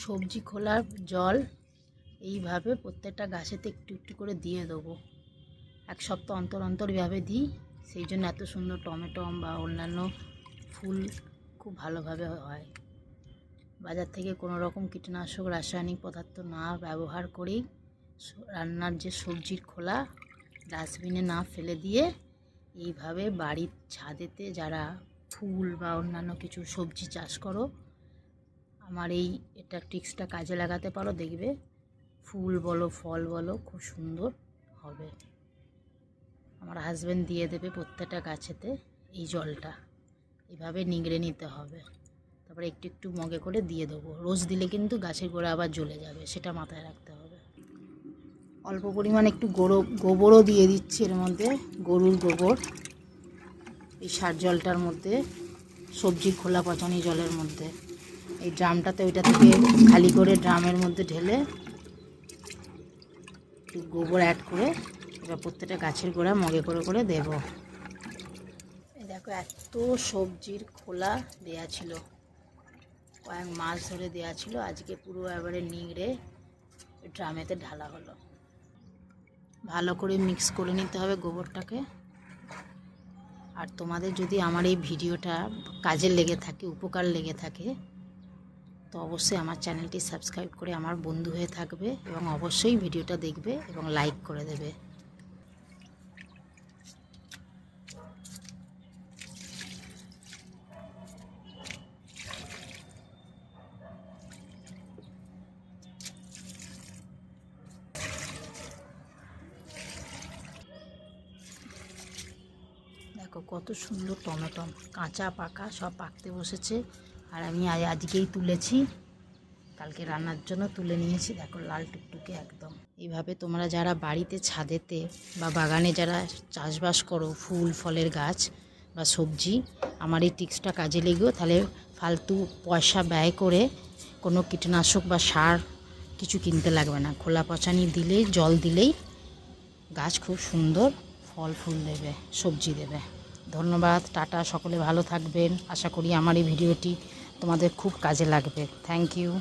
সবজি খোলার জল এইভাবে প্রত্যেকটা গাছেতে একটু একটু করে দিয়ে দেবো। এক সপ্তাহ অন্তর অন্তর এভাবে দিই, সেই জন্য এত সুন্দর টমেটো বা অন্যান্য ফুল খুব ভালোভাবে হয়। বাজার থেকে কোনো রকম কীটনাশক রাসায়নিক পদার্থ না ব্যবহার করেই রান্নার যে সবজির খোলা ডাস্টবিনে না ফেলে দিয়ে এইভাবে বাড়ির ছাদেতে যারা ফুল বা অন্যান্য কিছু সবজি চাষ করো, আমার এটা ট্রিক্সটা কাজে লাগাতে পারো, দেখবে ফুল বলো ফল বলো খুব সুন্দর হবে। আমার হাজব্যান্ড দিয়ে দেবে প্রত্যেকটা গাছেতে এই জলটা, এইভাবে নিংড়ে নিতে হবে, তারপরে একটু একটু মগে করে দিয়ে দেবো। রোজ দিলে কিন্তু গাছের গোড়া আবার জ্বলে যাবে, সেটা মাথায় রাখতে হবে। অল্প পরিমাণে একটু গোবরও দিয়ে দিচ্ছি এর মধ্যে, গরুর গোবর এই সার জলটার মধ্যে, সবজির খোলা পচানি জলের মধ্যে। এই ড্রামটাতে ওইটা থেকে খালি করে ড্রামের মধ্যে ঢেলে একটু গোবর অ্যাড করে এবার প্রত্যেকটা গাছের গোড়া মগে করে করে দেব। এই দেখো এত সবজির খোলা দেয়া ছিল, কয়েক মাস ধরে দেয়া ছিল, আজকে পুরো এবারে নিংড়ে ড্রামেতে ঢালা হলো। ভালো করে মিক্স করে নিতে হবে গোবরটাকে। আর তোমাদের যদি আমার এই ভিডিওটা কাজে লেগে থাকে, উপকার লেগে থাকে, তো অবশ্যই আমার চ্যানেলটি সাবস্ক্রাইব করে আমার বন্ধু হয়ে থাকবে এবং অবশ্যই ভিডিওটা দেখবে এবং লাইক করে দেবে। দেখো কত সুন্দর টমেটো, কাঁচা পাকা সব পাকতে বসেছে। আর আমি আজকেই তুলেছি, কালকে রান্নার জন্য তুলে নিয়েছি। দেখো লাল টুকটুকে একদম। এইভাবে তোমরা যারা বাড়িতে ছাদেতে বা বাগানে যারা চাষবাস করো ফুল ফলের গাছ বা সবজি, আমার এই টিক্সটা কাজে লেগেও তাহলে ফালতু পয়সা ব্যয় করে কোনো কীটনাশক বা সার কিছু কিনতে লাগবে না। খোলা পচানি দিলেই, জল দিলেই গাছ খুব সুন্দর ফল ফুল দেবে, সবজি দেবে। ধন্যবাদ, টাটা, সকলে ভালো থাকবেন। আশা করি আমার এই ভিডিওটি তোমাদের খুব কাজে লাগবে। Thank you.